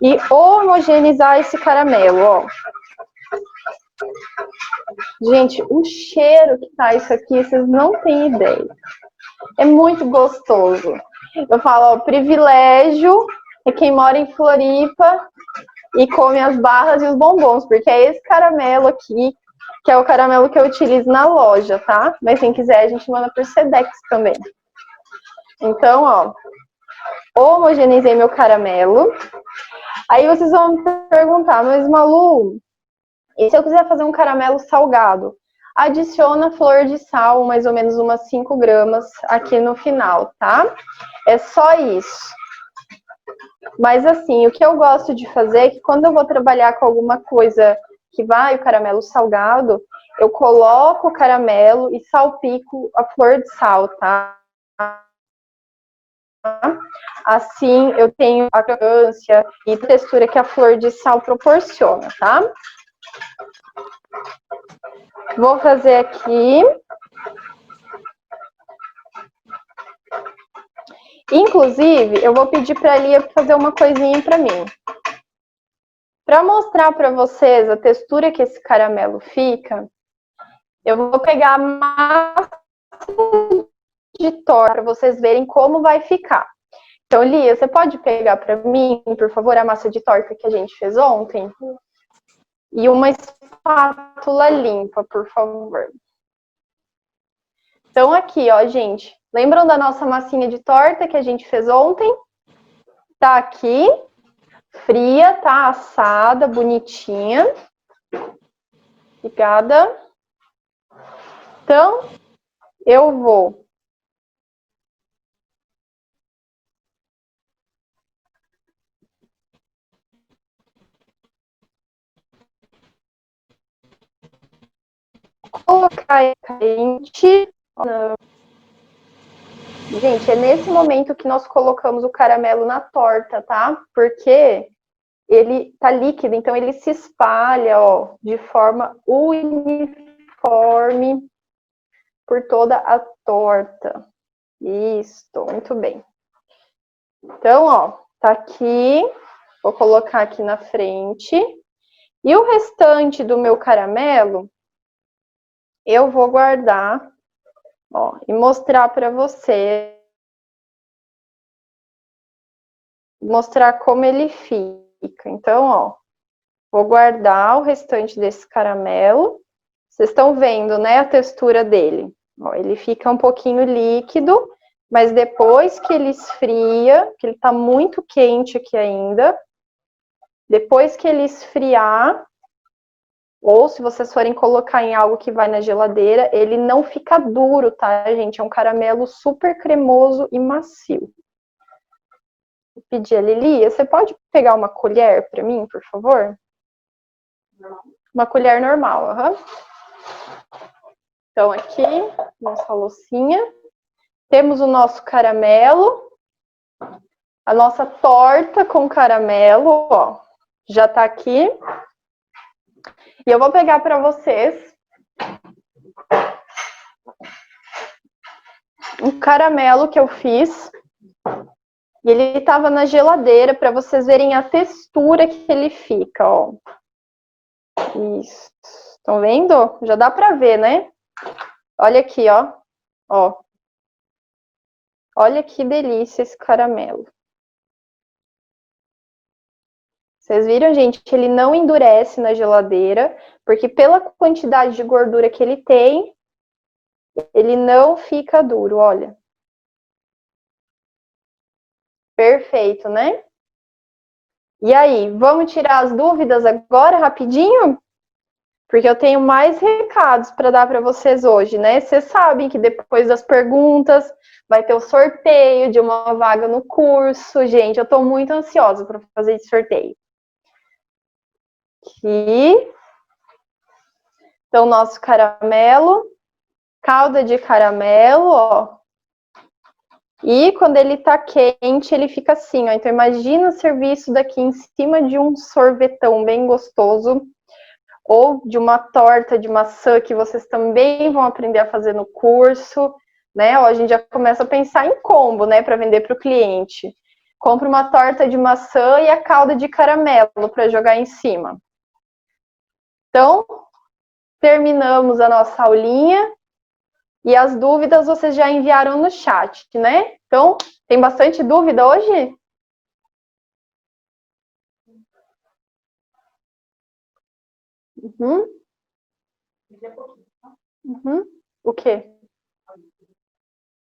e homogeneizar esse caramelo, ó. Gente, o cheiro que tá isso aqui, vocês não têm ideia. É muito gostoso. Eu falo, ó, privilégio é quem mora em Floripa e come as barras e os bombons, porque é esse caramelo aqui, que é o caramelo que eu utilizo na loja, tá? Mas quem quiser, a gente manda por Sedex também. Então, ó, homogeneizei meu caramelo. Aí vocês vão perguntar, mas Malu, e se eu quiser fazer um caramelo salgado? Adiciona flor de sal, mais ou menos umas 5 gramas aqui no final, tá? É só isso. Mas assim, o que eu gosto de fazer é que quando eu vou trabalhar com alguma coisa que vai o caramelo salgado, eu coloco o caramelo e salpico a flor de sal, tá? Assim eu tenho a crocância e textura que a flor de sal proporciona, tá? Vou fazer aqui. Inclusive, eu vou pedir para a Lia fazer uma coisinha para mim. Para mostrar para vocês a textura que esse caramelo fica, eu vou pegar a massa de torta para vocês verem como vai ficar. Então, Lia, você pode pegar para mim, por favor, a massa de torta que a gente fez ontem? E uma espátula limpa, por favor. Então, aqui, ó, gente. Lembram da nossa massinha de torta que a gente fez ontem? Tá aqui, fria, tá assada, bonitinha. Obrigada. Então, eu vou colocar quente. Gente, é nesse momento que nós colocamos o caramelo na torta, tá? Porque ele tá líquido, então ele se espalha, ó, de forma uniforme por toda a torta. Isso, muito bem. Então, ó, tá aqui, vou colocar aqui na frente. E o restante do meu caramelo, eu vou guardar, ó, e mostrar para você, mostrar como ele fica. Então, ó, vou guardar o restante desse caramelo. Vocês estão vendo, né, a textura dele. Ó, ele fica um pouquinho líquido, mas depois que ele esfria, que ele tá muito quente aqui ainda, depois que ele esfriar, ou se vocês forem colocar em algo que vai na geladeira, ele não fica duro, tá, gente? É um caramelo super cremoso e macio. Vou pedir a Lilia, você pode pegar uma colher para mim, por favor? Uma colher normal, aham. Então, aqui, nossa loucinha. Temos o nosso caramelo. A nossa torta com caramelo, ó. Já tá aqui. E eu vou pegar para vocês um caramelo que eu fiz. E ele tava na geladeira para vocês verem a textura que ele fica, ó. Isso. Estão vendo? Já dá para ver, né? Olha aqui, ó. Ó. Olha que delícia esse caramelo. Vocês viram, gente, que ele não endurece na geladeira, porque pela quantidade de gordura que ele tem, ele não fica duro, olha. Perfeito, né? E aí, vamos tirar as dúvidas agora, rapidinho? Porque eu tenho mais recados para dar para vocês hoje, né? Vocês sabem que depois das perguntas vai ter o sorteio de uma vaga no curso. Gente, eu estou muito ansiosa para fazer esse sorteio. Aqui. Então, nosso caramelo, calda de caramelo, ó. E quando ele tá quente, ele fica assim, ó. Então, imagina servir isso daqui em cima de um sorvetão bem gostoso, ou de uma torta de maçã que vocês também vão aprender a fazer no curso, né? Ó, a gente já começa a pensar em combo, né, para vender para o cliente. Compra uma torta de maçã e a calda de caramelo para jogar em cima. Então, terminamos a nossa aulinha. E as dúvidas vocês já enviaram no chat, né? Então, tem bastante dúvida hoje? Uhum. Uhum. O quê?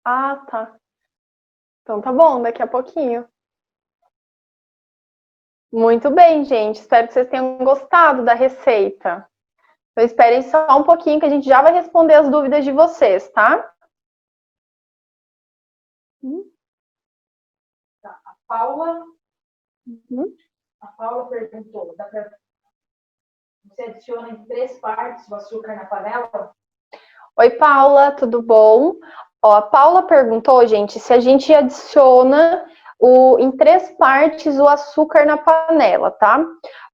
Ah, tá. Então tá bom, daqui a pouquinho. Muito bem, gente. Espero que vocês tenham gostado da receita. Então, esperem só um pouquinho que a gente já vai responder as dúvidas de vocês, tá? Tá. A Paula Uhum. perguntou, você adiciona em 3 partes o açúcar na panela? Oi, Paula, tudo bom? Ó, a Paula perguntou, gente, se a gente adiciona em 3 partes o açúcar na panela, tá?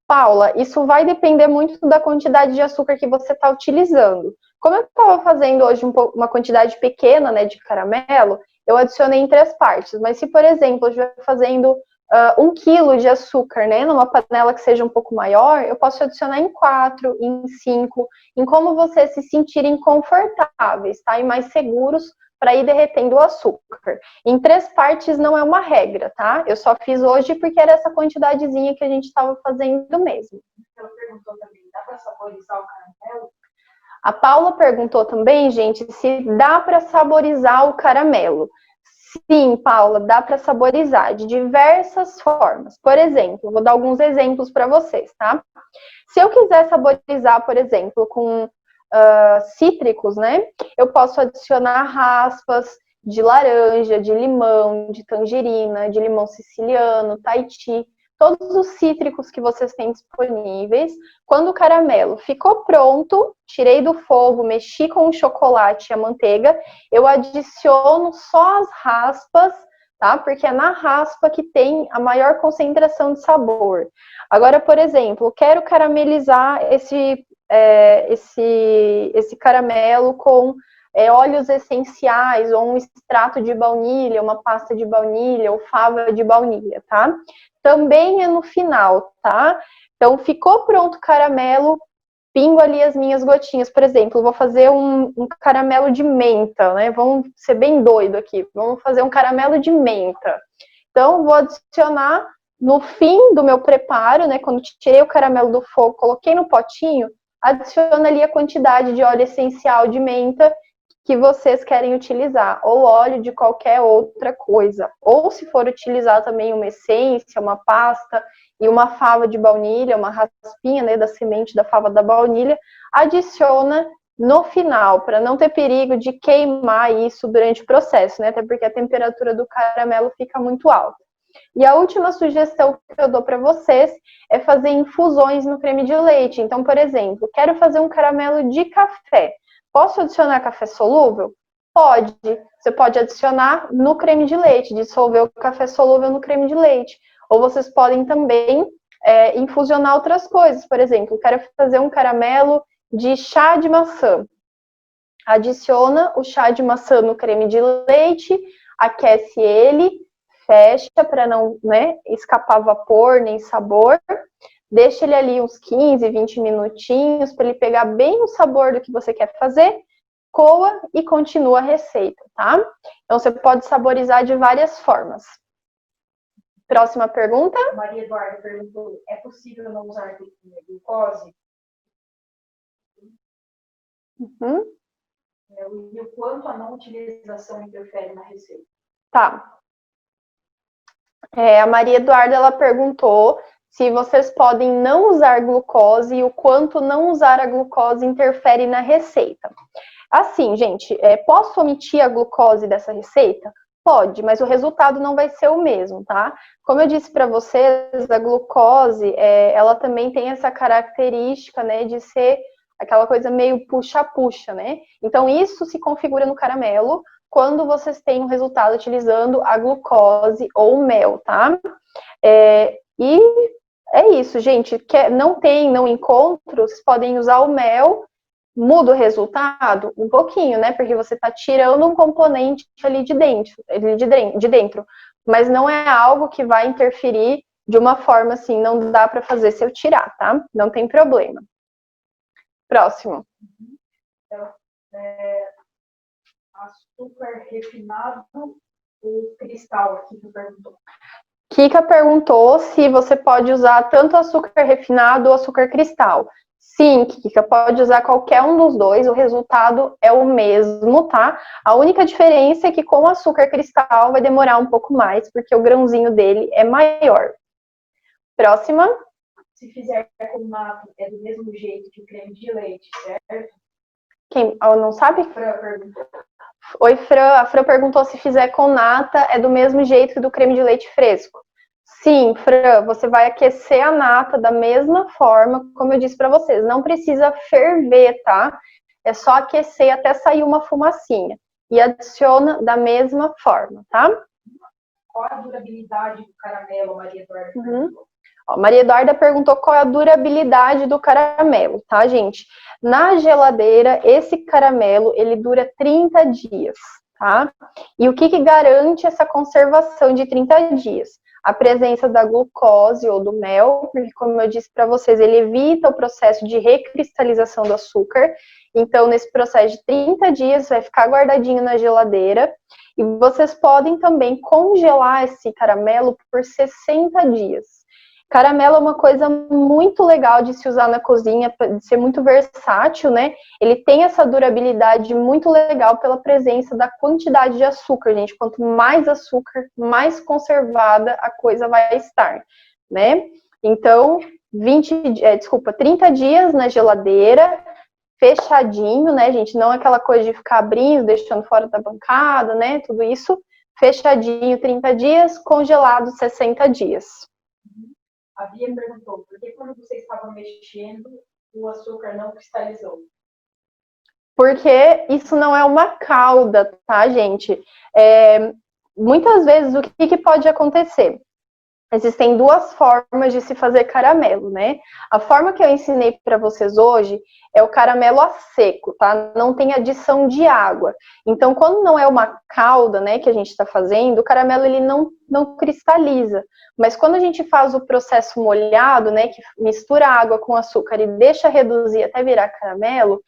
Paula, isso vai depender muito da quantidade de açúcar que você está utilizando. Como eu estava fazendo hoje uma quantidade pequena, né, de caramelo, eu adicionei em 3 partes. Mas se, por exemplo, eu estiver fazendo 1 quilo de açúcar, né, numa panela que seja um pouco maior, eu posso adicionar em 4, em 5, em como vocês se sentirem confortáveis, tá? E mais seguros para ir derretendo o açúcar. Em 3 partes não é uma regra, tá? Eu só fiz hoje porque era essa quantidadezinha que a gente estava fazendo mesmo. Ela perguntou também, dá para saborizar o caramelo? A Paula perguntou também, gente, se dá para saborizar o caramelo. Sim, Paula, dá para saborizar de diversas formas. Por exemplo, vou dar alguns exemplos para vocês, tá? Se eu quiser saborizar, por exemplo, com cítricos, né? Eu posso adicionar raspas de laranja, de limão, de tangerina, de limão siciliano, Tahiti, todos os cítricos que vocês têm disponíveis. Quando o caramelo ficou pronto, tirei do fogo, mexi com o chocolate e a manteiga, eu adiciono só as raspas, tá? Porque é na raspa que tem a maior concentração de sabor. Agora, por exemplo, quero caramelizar esse caramelo com óleos essenciais, ou um extrato de baunilha, uma pasta de baunilha, ou fava de baunilha, tá? Também é no final, tá? Então, ficou pronto o caramelo, pingo ali as minhas gotinhas. Por exemplo, vou fazer um caramelo de menta, né? Vamos ser bem doido aqui. Vamos fazer um caramelo de menta. Então, vou adicionar no fim do meu preparo, né? Quando tirei o caramelo do fogo, coloquei no potinho, adiciona ali a quantidade de óleo essencial de menta que vocês querem utilizar, ou óleo de qualquer outra coisa. Ou se for utilizar também uma essência, uma pasta e uma fava de baunilha, uma raspinha, né, da semente da fava da baunilha, adiciona no final, para não ter perigo de queimar isso durante o processo, né? Até porque a temperatura do caramelo fica muito alta. E a última sugestão que eu dou para vocês é fazer infusões no creme de leite. Então, por exemplo, quero fazer um caramelo de café. Posso adicionar café solúvel? Pode. Você pode adicionar no creme de leite, dissolver o café solúvel no creme de leite. Ou vocês podem também infusionar outras coisas. Por exemplo, quero fazer um caramelo de chá de maçã. Adiciona o chá de maçã no creme de leite, aquece ele, fecha para não, né, escapar vapor nem sabor. Deixa ele ali uns 15, 20 minutinhos para ele pegar bem o sabor do que você quer fazer, coa e continua a receita, tá? Então você pode saborizar de várias formas. Próxima pergunta. Maria Eduarda perguntou, é possível não usar glucose? Uhum. E o quanto a não utilização interfere na receita? Tá. A Maria Eduarda, ela perguntou se vocês podem não usar glucose e o quanto não usar a glucose interfere na receita. Assim, gente, posso omitir a glucose dessa receita? Pode, mas o resultado não vai ser o mesmo, tá? Como eu disse para vocês, a glucose, ela também tem essa característica, né, de ser aquela coisa meio puxa-puxa, né? Então, isso se configura no caramelo quando vocês têm um resultado utilizando a glucose ou o mel, tá? E é isso, gente. Não encontro, vocês podem usar o mel. Muda o resultado? Um pouquinho, né? Porque você está tirando um componente ali de dentro. Mas não é algo que vai interferir de uma forma assim, não dá para fazer se eu tirar, tá? Não tem problema. Próximo. Então, açúcar refinado ou cristal aqui que perguntou. Kika perguntou se você pode usar tanto açúcar refinado ou açúcar cristal. Sim, Kika, pode usar qualquer um dos dois, o resultado é o mesmo, tá? A única diferença é que com o açúcar cristal vai demorar um pouco mais, porque o grãozinho dele é maior. Próxima. Se fizer com nata, é do mesmo jeito que o creme de leite, certo? Quem não sabe? Fran perguntou. Oi, Fran. A Fran perguntou se fizer com nata é do mesmo jeito que do creme de leite fresco. Sim, Fran, você vai aquecer a nata da mesma forma, como eu disse para vocês. Não precisa ferver, tá? É só aquecer até sair uma fumacinha. E adiciona da mesma forma, tá? Qual a durabilidade do caramelo, Maria Eduarda perguntou? Maria Eduarda perguntou qual é a durabilidade do caramelo, tá, gente? Na geladeira, esse caramelo, ele dura 30 dias, tá? E o que garante essa conservação de 30 dias? A presença da glucose ou do mel, porque, como eu disse para vocês, ele evita o processo de recristalização do açúcar. Então, nesse processo de 30 dias, vai ficar guardadinho na geladeira. E vocês podem também congelar esse caramelo por 60 dias. Caramelo é uma coisa muito legal de se usar na cozinha, de ser muito versátil, né? Ele tem essa durabilidade muito legal pela presença da quantidade de açúcar, gente. Quanto mais açúcar, mais conservada a coisa vai estar, né? Então, 30 dias na geladeira, fechadinho, né, gente? Não aquela coisa de ficar abrindo, deixando fora da bancada, né? Tudo isso, fechadinho 30 dias, congelado 60 dias. A Bia perguntou, por que quando você estava mexendo, o açúcar não cristalizou? Porque isso não é uma calda, tá, gente? Muitas vezes, o que pode acontecer? Existem duas formas de se fazer caramelo, né? A forma que eu ensinei para vocês hoje é o caramelo a seco, tá? Não tem adição de água. Então, quando não é uma calda, né, que a gente está fazendo, o caramelo ele não cristaliza. Mas quando a gente faz o processo molhado, né, que mistura água com açúcar e deixa reduzir até virar caramelo,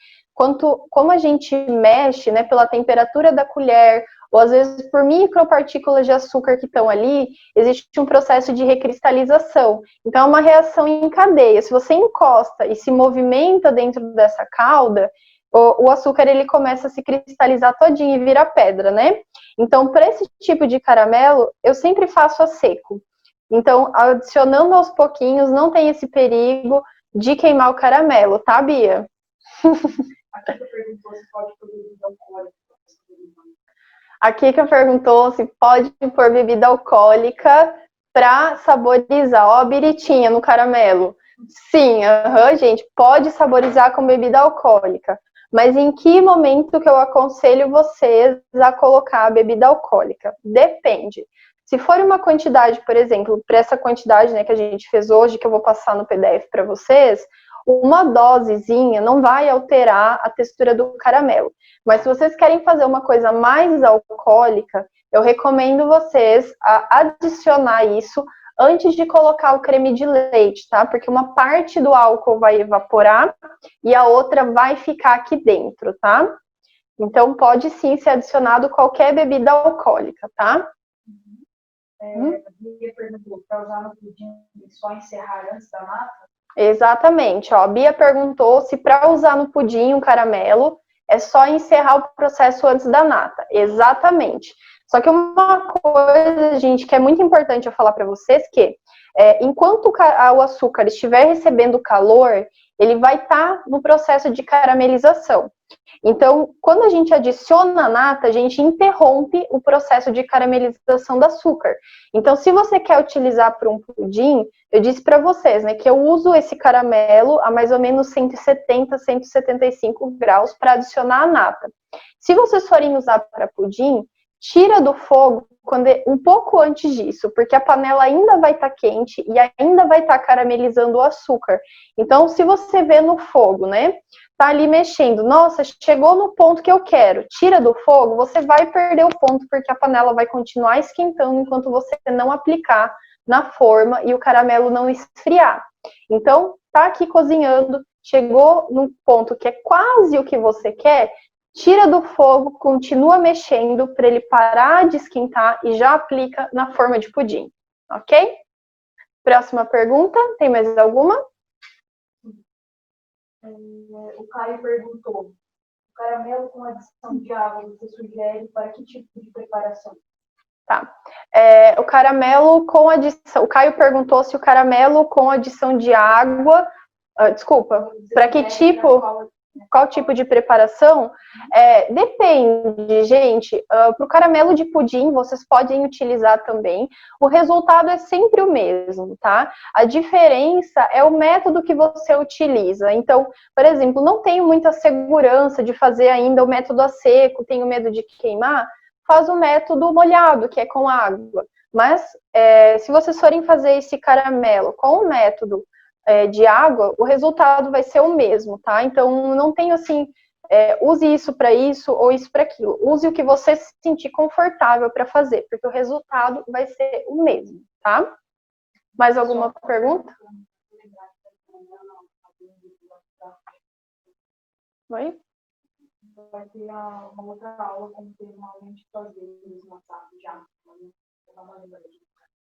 como a gente mexe, né, pela temperatura da colher, ou às vezes por micropartículas de açúcar que estão ali, existe um processo de recristalização. Então, é uma reação em cadeia. Se você encosta e se movimenta dentro dessa calda, o açúcar ele começa a se cristalizar todinho e vira pedra, né? Então, para esse tipo de caramelo, eu sempre faço a seco. Então, adicionando aos pouquinhos, não tem esse perigo de queimar o caramelo, tá, Bia? A Kika perguntou se pode pôr bebida alcoólica. A Kika perguntou se pode pôr bebida alcoólica para saborizar. Ó, a biritinha no caramelo. Sim, gente, pode saborizar com bebida alcoólica. Mas em que momento que eu aconselho vocês a colocar a bebida alcoólica? Depende. Se for uma quantidade, por exemplo, para essa quantidade, né, que a gente fez hoje, que eu vou passar no PDF para vocês, uma dosezinha não vai alterar a textura do caramelo. Mas se vocês querem fazer uma coisa mais alcoólica, eu recomendo vocês adicionar isso antes de colocar o creme de leite, tá? Porque uma parte do álcool vai evaporar e a outra vai ficar aqui dentro, tá? Então, pode sim ser adicionado qualquer bebida alcoólica, tá? A Bia perguntou, para usar no pudim, só encerrar antes da nata? Exatamente, ó, a Bia perguntou se para usar no pudim um caramelo é só encerrar o processo antes da nata. Exatamente. Só que uma coisa, gente, que é muito importante eu falar para vocês que enquanto o açúcar estiver recebendo calor, ele vai estar no processo de caramelização. Então, quando a gente adiciona a nata, a gente interrompe o processo de caramelização do açúcar. Então, se você quer utilizar para um pudim, eu disse para vocês, né, que eu uso esse caramelo a mais ou menos 170, 175 graus para adicionar a nata. Se vocês forem usar para pudim, tira do fogo um pouco antes disso, porque a panela ainda vai estar quente e ainda vai estar caramelizando o açúcar. Então, se você vê no fogo, né, tá ali mexendo, nossa, chegou no ponto que eu quero, tira do fogo, você vai perder o ponto, porque a panela vai continuar esquentando enquanto você não aplicar na forma e o caramelo não esfriar. Então, tá aqui cozinhando, chegou num ponto que é quase o que você quer, tira do fogo, continua mexendo para ele parar de esquentar e já aplica na forma de pudim, ok? Próxima pergunta, tem mais alguma? O Caio perguntou, o caramelo com adição de água, você sugere para que tipo de preparação? Tá. O caramelo com adição... O Caio perguntou se o caramelo com adição de água... desculpa, para que tipo... Qual tipo de preparação? Depende, gente. Para o caramelo de pudim, vocês podem utilizar também. O resultado é sempre o mesmo, tá? A diferença é o método que você utiliza. Então, por exemplo, não tenho muita segurança de fazer ainda o método a seco, tenho medo de queimar, faz o método molhado, que é com água. Mas, se vocês forem fazer esse caramelo com o método de água, o resultado vai ser o mesmo, tá? Então, não tem assim, use isso para isso ou isso para aquilo. Use o que você se sentir confortável para fazer, porque o resultado vai ser o mesmo, tá? Mais alguma pergunta? Oi? Vai ter uma outra aula como ter uma aula de fazer mesmo, já.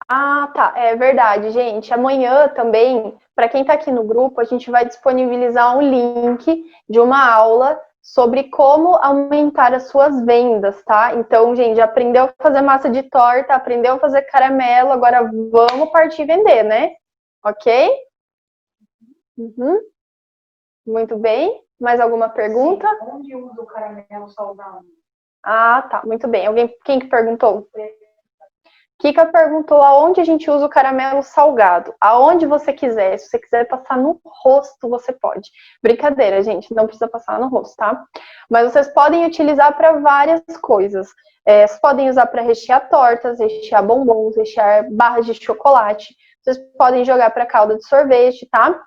Ah, tá, é verdade, gente. Amanhã também, para quem está aqui no grupo, a gente vai disponibilizar um link de uma aula sobre como aumentar as suas vendas, tá? Então, gente, aprendeu a fazer massa de torta, aprendeu a fazer caramelo, agora vamos partir vender, né? Ok? Uhum. Muito bem. Mais alguma pergunta? Sim, onde usa o caramelo salgado? Ah, tá, muito bem. Quem que perguntou? Kika perguntou aonde a gente usa o caramelo salgado. Aonde você quiser. Se você quiser passar no rosto, você pode. Brincadeira, gente. Não precisa passar no rosto, tá? Mas vocês podem utilizar para várias coisas. Vocês podem usar para rechear tortas, rechear bombons, rechear barras de chocolate. Vocês podem jogar para calda de sorvete, tá?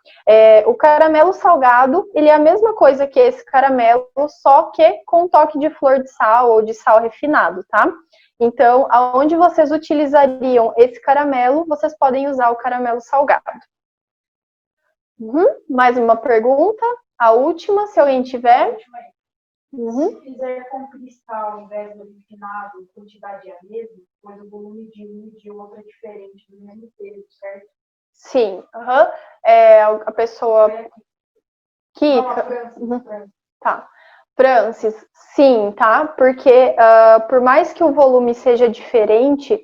O caramelo salgado, ele é a mesma coisa que esse caramelo, só que com um toque de flor de sal ou de sal refinado, tá? Então, aonde vocês utilizariam esse caramelo, vocês podem usar o caramelo salgado. Mais uma pergunta? A última, se alguém tiver. Se fizer com cristal ao invés do refinado, a quantidade é a mesma, pois o volume de um e de outro é diferente do mesmo peso, certo? Sim. A pessoa... Kika. Tá. Francis, sim, tá? Porque por mais que o volume seja diferente,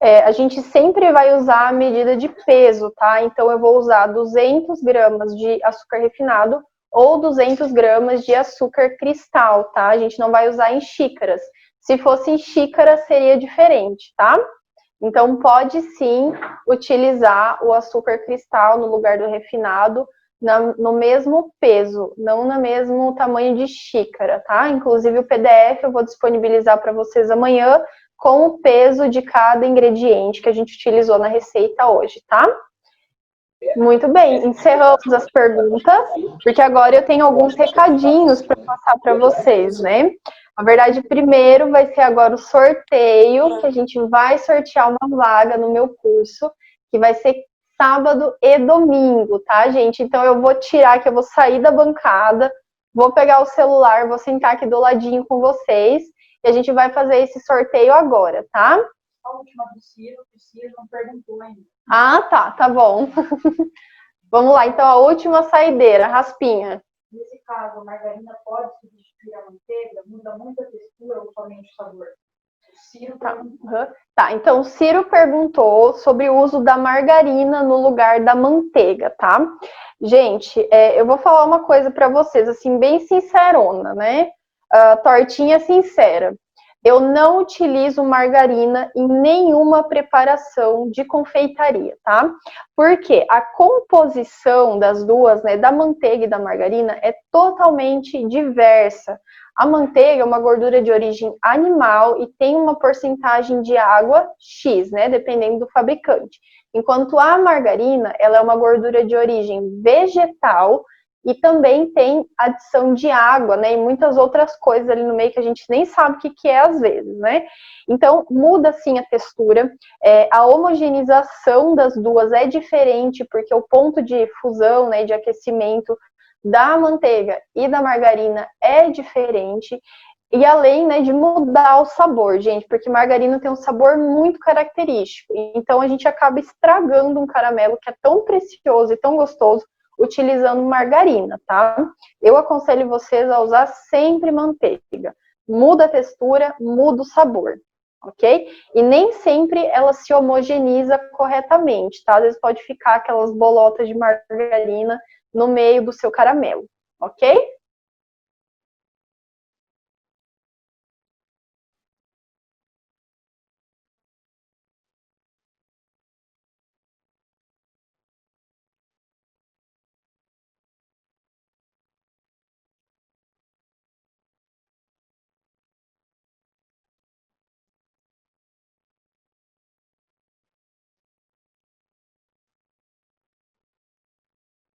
a gente sempre vai usar a medida de peso, tá? Então, eu vou usar 200 gramas de açúcar refinado ou 200 gramas de açúcar cristal, tá? A gente não vai usar em xícaras. Se fosse em xícara, seria diferente, tá? Então, pode sim utilizar o açúcar cristal no lugar do refinado, no mesmo peso, não no mesmo tamanho de xícara, tá? Inclusive o PDF eu vou disponibilizar para vocês amanhã com o peso de cada ingrediente que a gente utilizou na receita hoje, tá? Muito bem, encerramos as perguntas, porque agora eu tenho alguns recadinhos para passar para vocês, né? Na verdade, primeiro vai ser agora o sorteio, que a gente vai sortear uma vaga no meu curso, que vai ser sábado e domingo, tá, gente? Então, eu vou tirar, que eu vou sair da bancada, vou pegar o celular, vou sentar aqui do ladinho com vocês, e a gente vai fazer esse sorteio agora, tá? A última do Ciro, o Ciro não perguntou ainda. Ah, tá bom. Vamos lá, então, a última saideira, raspinha. Nesse caso, a margarina pode substituir a manteiga? Muda muito a textura ou somente o sabor? Ciro tá, então o Ciro perguntou sobre o uso da margarina no lugar da manteiga, tá? Gente, eu vou falar uma coisa para vocês, assim, bem sincerona, né? Tortinha sincera. Eu não utilizo margarina em nenhuma preparação de confeitaria, tá? Porque a composição das duas, né, da manteiga e da margarina, é totalmente diversa. A manteiga é uma gordura de origem animal e tem uma porcentagem de água X, né, dependendo do fabricante. Enquanto a margarina, ela é uma gordura de origem vegetal e também tem adição de água, né, e muitas outras coisas ali no meio que a gente nem sabe o que é às vezes, né? Então, muda sim a textura, a homogeneização das duas é diferente, porque o ponto de fusão, né, de aquecimento da manteiga e da margarina é diferente. E além, né, de mudar o sabor, gente, porque margarina tem um sabor muito característico. Então a gente acaba estragando um caramelo que é tão precioso e tão gostoso utilizando margarina, tá? Eu aconselho vocês a usar sempre manteiga. Muda a textura, muda o sabor, ok? E nem sempre ela se homogeneiza corretamente, tá? Às vezes pode ficar aquelas bolotas de margarina no meio do seu caramelo, ok?